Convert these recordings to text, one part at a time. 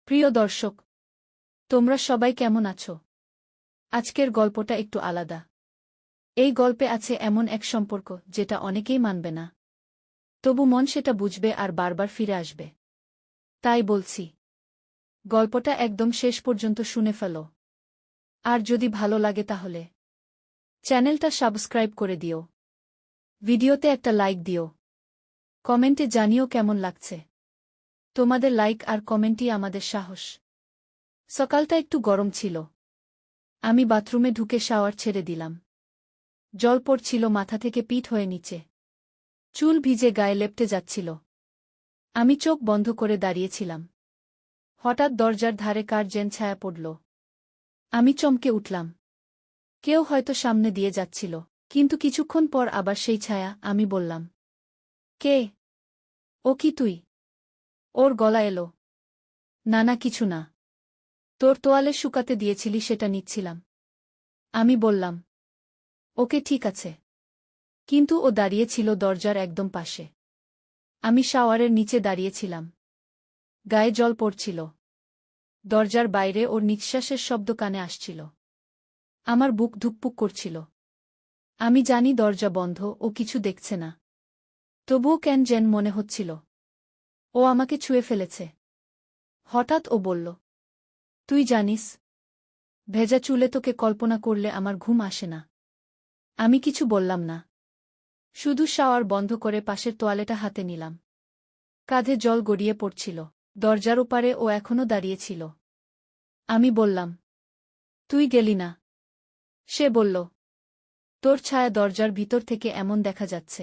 প্রিয় দর্শক, তোমরা সবাই কেমন আছো? আজকের গল্পটা একটু আলাদা। এই গল্পে আছে এমন এক সম্পর্ক যেটা অনেকেই মানবে না, তবু মন সেটা বুঝবে আর বারবার ফিরে আসবে। তাই বলছি, গল্পটা একদম শেষ পর্যন্ত শুনে ফেলো। আর যদি ভালো লাগে তাহলে চ্যানেলটা সাবস্ক্রাইব করে দিও, ভিডিওতে একটা লাইক দিও, কমেন্টে জানিও কেমন লাগছে। তোমাদের লাইক আর কমেন্টই আমাদের সাহস। সকালটা একটু গরম ছিল। আমি বাথরুমে ঢুকে শাওয়ার ছেড়ে দিলাম। জল পড়ছিল মাথা থেকে পিঠ হয়ে নিচে। চুল ভিজে গায়ে লেপ্টে যাচ্ছিল। আমি চোখ বন্ধ করে দাঁড়িয়েছিলাম। হঠাৎ দরজার ধারে কার যেন ছায়া পড়ল। আমি চমকে উঠলাম। কেউ হয়তো সামনে দিয়ে যাচ্ছিল, কিন্তু কিছুক্ষণ পর আবার সেই ছায়া। আমি বললাম, কে? ও কি তুই? ওর গলা এলো, না না কিছু না, তোর তোয়ালে শুকাতে দিয়েছিলি সেটা নিচ্ছিলাম। আমি বললাম, ওকে ঠিক আছে। কিন্তু ও দাঁড়িয়েছিল দরজার একদম পাশে। আমি শাওয়ারের নিচে দাঁড়িয়েছিলাম। গায়ে জল পড়ছিল। দরজার বাইরে ওর নিঃশ্বাসের শব্দ কানে আসছিল। আমার বুক ধুকপুক করছিল। আমি জানি দরজা বন্ধ, ও কিছু দেখছে না। তবুও কেন যেন মনে হচ্ছিল ও আমাকে ছুঁয়ে ফেলেছে। হঠাৎ ও বলল, তুই জানিস, ভেজা চুলে তোকে কল্পনা করলে আমার ঘুম আসে না। আমি কিছু বললাম না, শুধু শাওয়ার বন্ধ করে পাশের তোয়ালেটা হাতে নিলাম। কাঁধে জল গড়িয়ে পড়ছিল। দরজার ওপারে ও এখনো দাঁড়িয়েছিল। আমি বললাম, তুই গেলি না? সে বলল, তোর ছায়া দরজার ভিতর থেকে এমন দেখা যাচ্ছে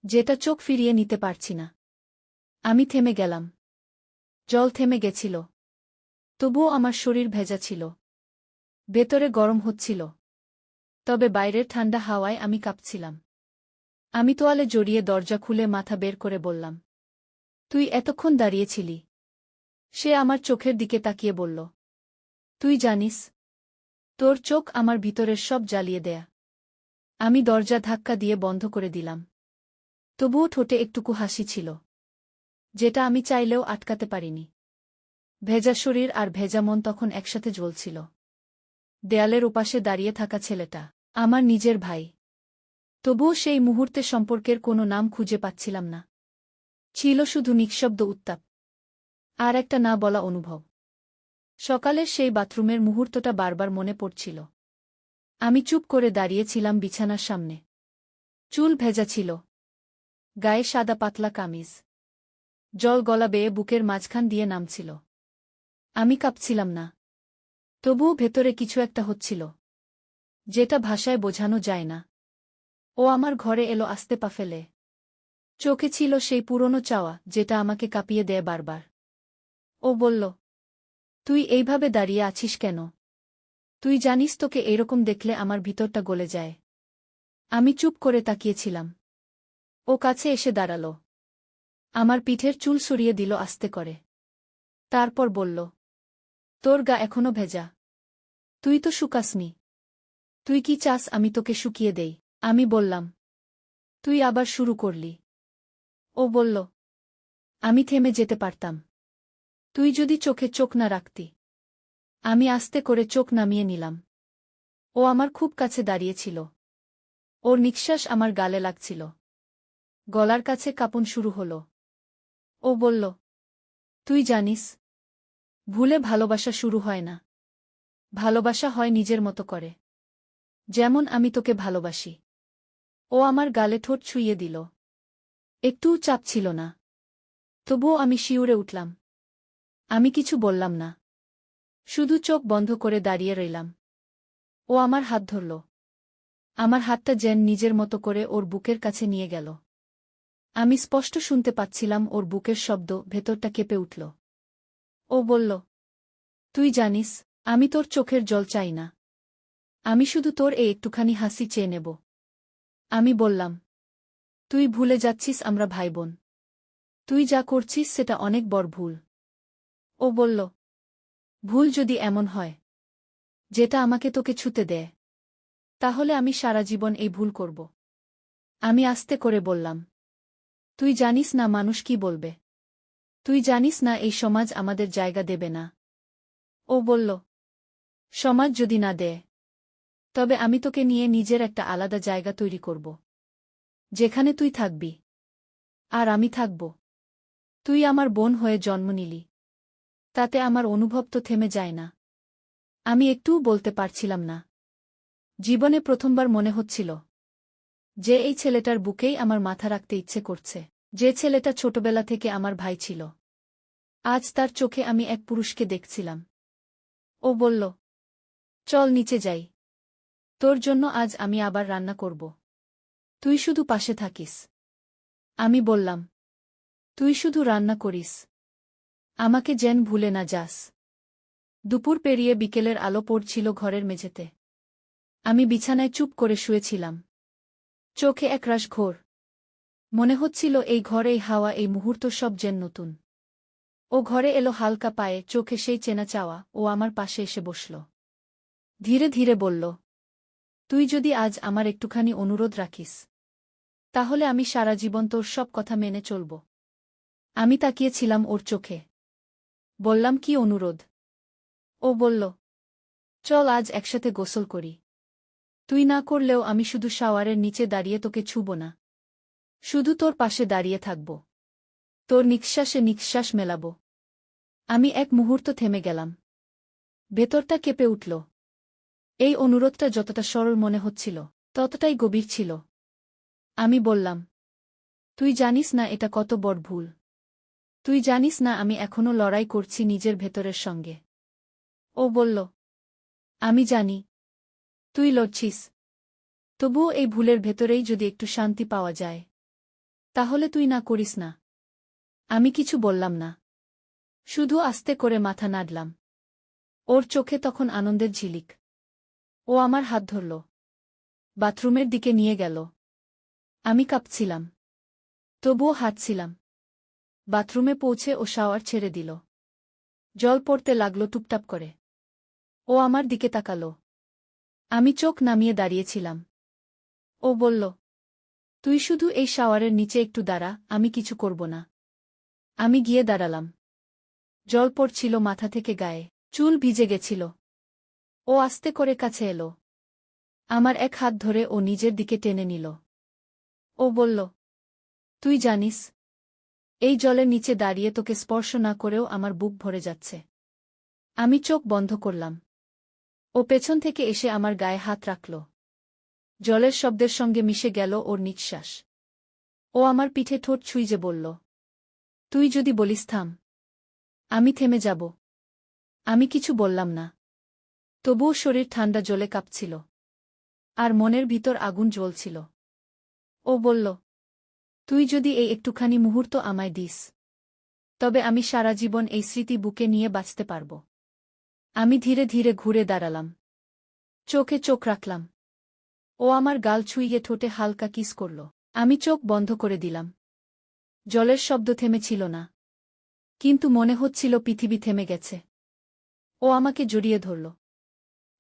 যেটা চোখ ফিরিয়ে নিতে পারছি না। আমি থেমে গেলাম। জল থেমে গেছিল, তবুও আমার শরীর ভেজা ছিল। ভেতরে গরম হচ্ছিল, তবে বাইরের ঠান্ডা হাওয়ায় আমি কাঁপছিলাম। আমি তোয়ালে জড়িয়ে দরজা খুলে মাথা বের করে বললাম, তুই এতক্ষণ দাঁড়িয়েছিলি? সে আমার চোখের দিকে তাকিয়ে বলল, তুই জানিস, তোর চোখ আমার ভিতরের সব জ্বালিয়ে দেয়া। আমি দরজা ধাক্কা দিয়ে বন্ধ করে দিলাম। তবুও ঠোঁটে একটুকু হাসি ছিল, যেটা আমি চাইলেও আটকাতে পারিনি। ভেজা শরীর আর ভেজা মন তখন একসাথে জ্বলছিল। দেয়ালের ওপাশে দাঁড়িয়ে থাকা ছেলেটা আমার নিজের ভাই। তবুও সেই মুহূর্তে সম্পর্কের কোনো নাম খুঁজে পাচ্ছিলাম না। ছিল শুধু নিঃশব্দ উত্তাপ আর একটা না বলা অনুভব। সকালের সেই বাথরুমের মুহূর্তটা বারবার মনে পড়ছিল। আমি চুপ করে দাঁড়িয়েছিলাম বিছানার সামনে। চুল ভেজা ছিল, গায়ে সাদা পাতলা কামিজ। জল গলা বেয়ে বুকের মাঝখান দিয়ে নামছিল। আমি কাঁপছিলাম না, তবুও ভেতরে কিছু একটা হচ্ছিল, যেটা ভাষায় বোঝানো যায় না। ও আমার ঘরে এলো আস্তে পা ফেলে। চোখে ছিল সেই পুরনো চাওয়া যেটা আমাকে কাঁপিয়ে দেয় বারবার। ও বলল, তুই এইভাবে দাঁড়িয়ে আছিস কেন? তুই জানিস তোকে এইরকম দেখলে আমার ভিতরটা গলে যায়। আমি চুপ করে তাকিয়েছিলাম। ও কাছে এসে দাঁড়াল। আমার পিঠের চুল সরিয়ে দিল আস্তে করে। তারপর বলল, তোর গা এখনো ভেজা। তুই তো শুকাসনি। তুই কি চাস আমি তোকে শুকিয়ে দেই? আমি বললাম, তুই আবার শুরু করলি। ও বলল, আমি থেমে যেতে পারতাম, তুই যদি চোখে চোখ না রাখতি। আমি আস্তে করে চোখ নামিয়ে নিলাম। ও আমার খুব কাছে দাঁড়িয়েছিল। ওর নিঃশ্বাস আমার গালে লাগছিল। গলার কাছে কাঁপন শুরু হল। ও বলল, তুই জানিস, ভুলে ভালোবাসা শুরু হয় না। ভালোবাসা হয় নিজের মতো করে, যেমন আমি তোকে ভালোবাসি। ও আমার গালে ঠোঁট ছুঁইয়ে দিল। একটুও চাপ ছিল না, তবুও আমি শিউরে উঠলাম। আমি কিছু বললাম না, শুধু চোখ বন্ধ করে দাঁড়িয়ে রইলাম। ও আমার হাত ধরল। আমার হাতটা যেন নিজের মতো করে ওর বুকের কাছে নিয়ে গেল। আমি স্পষ্ট শুনতে পাচ্ছিলাম ওর বুকের শব্দ, ভেতরটা কেঁপে উঠল। ও বলল, তুই জানিস, আমি তোর চোখের জল চাই না। আমি শুধু তোর এই একটুখানি হাসি চেয়ে নেব। আমি বললাম, তুই ভুলে যাচ্ছিস আমরা ভাইবোন। তুই যা করছিস সেটা অনেক বড় ভুল। ও বলল, ভুল যদি এমন হয় যেটা আমাকে তোকে ছুতে দেয়, তাহলে আমি সারা জীবন এই ভুল করব। আমি আস্তে করে বললাম, তুই জানিস না মানুষ কি বলবে। তুই জানিস না এই সমাজ আমাদের জায়গা দেবে না। ও বলল, সমাজ যদি না দেয়, তবে আমি তোকে নিয়ে নিজের একটা আলাদা জায়গা তৈরি করব, যেখানে তুই থাকবি আর আমি থাকব। তুই আমার বোন হয়ে জন্ম নিলি, তাতে আমার অনুভব তো থেমে যায় না। আমি একটুও বলতে পারছিলাম না। জীবনে প্রথমবার মনে হচ্ছিল যে এই ছেলেটার বুকেই আমার মাথা রাখতে ইচ্ছে করছে, যে ছেলেটা ছোটবেলা থেকে আমার ভাই ছিল। আজ তার চোখে আমি এক পুরুষকে দেখছিলাম। ও বলল, চল নিচে যাই, তোর জন্য আজ আমি আবার রান্না করব, তুই শুধু পাশে থাকিস। আমি বললাম, তুই শুধু রান্না করিস, আমাকে যেন ভুলে না যাস। দুপুর পেরিয়ে বিকেলের আলো পড়ছিল ঘরের মেঝেতে। আমি বিছানায় চুপ করে শুয়েছিলাম, চোখে একরাশ ঘোর। মনে হচ্ছিল এই ঘর, এই হাওয়া, এই মুহূর্ত সব যেন নতুন। ও ঘরে এলো হালকা পায়ে, চোখে সেই চেনা চাওয়া। ও আমার পাশে এসে বসল। ধীরে ধীরে বলল, তুই যদি আজ আমার একটুখানি অনুরোধ রাখিস, তাহলে আমি সারা জীবন তোর সব কথা মেনে চলব। আমি তাকিয়েছিলাম ওর চোখে। বললাম, কি অনুরোধ? ও বলল, চল আজ একসাথে গোসল করি। তুই না করলেও আমি শুধু শাওয়ারের নিচে দাঁড়িয়ে তোকে ছুব না, শুধু তোর পাশে দাঁড়িয়ে থাকব, তোর নিঃশ্বাসে নিঃশ্বাস মেলাব। আমি এক মুহূর্ত থেমে গেলাম। ভেতরটা কেঁপে উঠল। এই অনুরোধটা যতটা সরল মনে হচ্ছিল, ততটাই গভীর ছিল। আমি বললাম, তুই জানিস না এটা কত বড় ভুল? তুই জানিস না আমি এখনো লড়াই করছি নিজের ভেতরের সঙ্গে? ও বলল, আমি জানি তুই লড়ছিস, তবুও এই ভুলের ভেতরেই যদি একটু শান্তি পাওয়া যায়, তাহলে তুই না করিস না। আমি কিছু বললাম না, শুধু আস্তে করে মাথা নাড়লাম। ওর চোখে তখন আনন্দের ঝিলিক। ও আমার হাত ধরল, বাথরুমের দিকে নিয়ে গেল। আমি কাঁপছিলাম, তবুও হাঁটছিলাম। বাথরুমে পৌঁছে ও শাওয়ার ছেড়ে দিল। জল পড়তে লাগল টুপটাপ করে। ও আমার দিকে তাকালো। আমি চোখ নামিয়ে দাঁড়িয়েছিলাম। ও বলল, তুই শুধু এই শাওয়ারের নিচে একটু দাঁড়া, আমি কিছু করব না। আমি গিয়ে দাঁড়ালাম। জল পড়ছিল মাথা থেকে গায়ে, চুল ভিজে গেছিল। ও আস্তে করে কাছে এলো। আমার এক হাত ধরে ও নিজের দিকে টেনে নিল। ও বলল, তুই জানিস, এই জলের নিচে দাঁড়িয়ে তোকে স্পর্শ না করেও আমার বুক ভরে যাচ্ছে। আমি চোখ বন্ধ করলাম। ও পেছন থেকে এসে আমার গায়ে হাত রাখল। জলের শব্দের সঙ্গে মিশে গেল ওর নিঃশ্বাস। ও আমার পিঠে ঠোঁট ছুঁইজে বলল, তুই যদি বলিস থাম, আমি থেমে যাব। আমি কিছু বললাম না। তবুও শরীর ঠান্ডা জলে কাঁপছিল, আর মনের ভিতর আগুন জ্বলছিল। ও বলল, তুই যদি এই একটুখানি মুহূর্ত আমায় দিস, তবে আমি সারা জীবন এই স্মৃতি বুকে নিয়ে বাঁচতে পারব। আমি ধীরে ধীরে ঘুরে দাঁড়ালাম, চোখে চোখ রাখলাম। ও আমার গাল ছুঁইয়ে ঠোঁটে হালকা কিস করল। আমি চোখ বন্ধ করে দিলাম। জলের শব্দ থেমেছিল না, কিন্তু মনে হচ্ছিল পৃথিবী থেমে গেছে। ও আমাকে জড়িয়ে ধরল,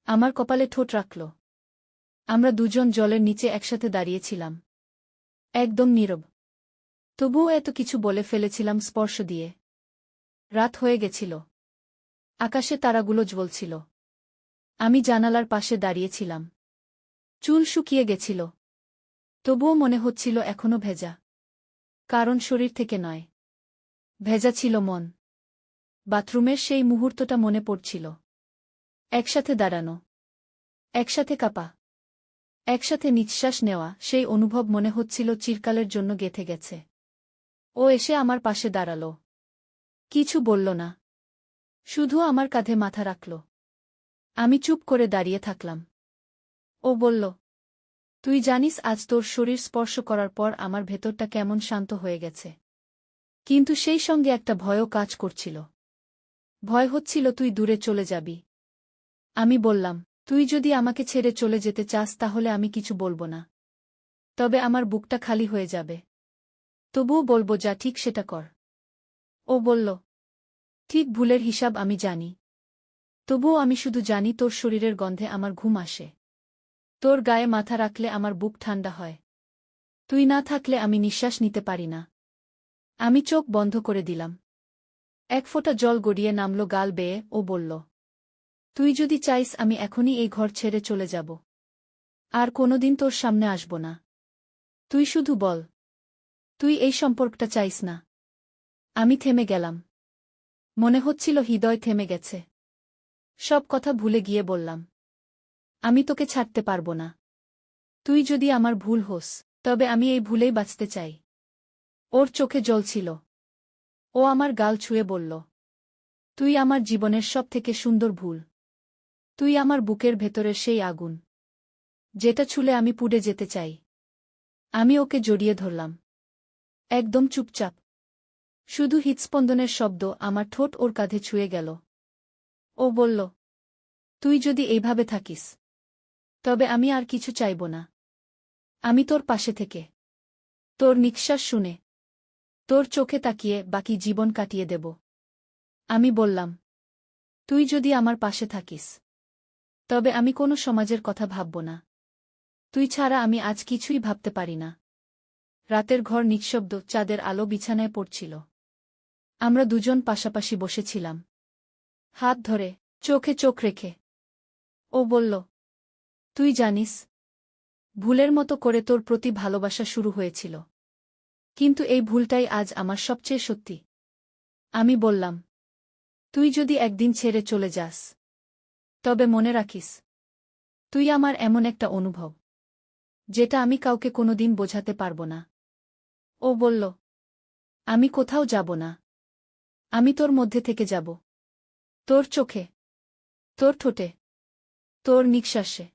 আমার কপালে ঠোঁট রাখল। আমরা দুজন জলের নিচে একসাথে দাঁড়িয়েছিলাম, একদম নীরব। তবুও এত কিছু বলে ফেলেছিলাম স্পর্শ দিয়ে। রাত হয়ে গেছিল, আকাশে তারাগুলো জ্বলছিল। আমি জানালার পাশে দাঁড়িয়েছিলাম। চুল শুকিয়ে গেছিল, তবুও মনে হচ্ছিল এখনো ভেজা। কারণ শরীর থেকে নয়, ভেজা ছিল মন। বাথরুমের সেই মুহূর্তটা মনে পড়ছিল। একসাথে দাঁড়ানো, একসাথে কাঁপা, একসাথে নিঃশ্বাস নেওয়া, সেই অনুভব মনে হচ্ছিল চিরকালের জন্য গেঁথে গেছে। ও এসে আমার পাশে দাঁড়াল, কিছু বলল না, শুধু আমার কাঁধে মাথা রাখল। আমি চুপ করে দাঁড়িয়ে থাকলাম। ও বলল, তুই জানিস আজ তোর শরীর স্পর্শ করার পর আমার ভেতরটা কেমন শান্ত হয়ে গেছে। কিন্তু সেই সঙ্গে একটা ভয়ও কাজ করছিল। ভয় হচ্ছিল তুই দূরে চলে যাবি। আমি বললাম, তুই যদি আমাকে ছেড়ে চলে যেতে চাস তাহলে আমি কিছু বলবো না, তবে আমার বুকটা খালি হয়ে যাবে। তবুও বলবো, যা ঠিক সেটা কর। ও বলল, ঠিক ভুলের হিসাব আমি জানি, তবুও আমি শুধু জানি তোর শরীরের গন্ধে আমার ঘুম আসে, তোর গায়ে মাথা রাখলে আমার বুক ঠান্ডা হয়, তুই না থাকলে আমি নিঃশ্বাস নিতে পারি না। আমি চোখ বন্ধ করে দিলাম। এক ফোঁটা জল গড়িয়ে নামল গাল বেয়ে, ও বলল, তুই যদি চাইস আমি এখনই এই ঘর ছেড়ে চলে যাব। আর কোনোদিন তোর সামনে আসব না। তুই শুধু বল, তুই এই সম্পর্কটা চাইস না। আমি থেমে গেলাম। মনে হচ্ছিল হৃদয় থেমে গেছে। সব কথা ভুলে গিয়ে বললাম, আমি তোকে ছাড়তে পারব না। তুই যদি আমার ভুল হোস, তবে আমি এই ভুলেই বাঁচতে চাই। ওর চোখে জল ছিল। ও আমার গাল ছুঁয়ে বলল, তুই আমার জীবনের সবথেকে সুন্দর ভুল। তুই আমার বুকের ভেতরের সেই আগুন, যেটা ছুলে আমি পুড়ে যেতে চাই। আমি ওকে জড়িয়ে ধরলাম। একদম চুপচাপ। শুধু হৃৎস্পন্দনের শব্দ, আমার ঠোঁট ওর কাঁধে ছুঁয়ে গেল। ও বলল, তুই যদি এইভাবে থাকিস, তবে আমি আর কিছু চাইব না। আমি তোর পাশে থেকে, তোর নিঃশ্বাস শুনে, তোর চোখে তাকিয়ে বাকি জীবন কাটিয়ে দেব। আমি বললাম, তুই যদি আমার পাশে থাকিস, তবে আমি কোনো সমাজের কথা ভাবব না। তুই ছাড়া আমি আজ কিছুই ভাবতে পারি না। রাতের ঘর নিঃশব্দ, চাঁদের আলো বিছানায় পড়ছিল। আমরা দুজন পাশাপাশি বসেছিলাম, হাত ধরে, চোখে চোখ রেখে। ও বলল, তুই জানিস, ভুলের মতো করে তোর প্রতি ভালোবাসা শুরু হয়েছিল। কিন্তু এই ভুলটাই আজ আমার সবচেয়ে সত্যি। আমি বললাম, তুই যদি একদিন ছেড়ে চলে যাস, তবে মনে রাখিস, তুই আমার এমন একটা অনুভব, যেটা আমি কাউকে কোনোদিন বোঝাতে পারব না। ও বলল, আমি কোথাও যাব না। আমি তোর মধ্যে থেকে যাব। তোর চোখে, তোর ঠোঁটে, তোর নিঃশ্বাসে।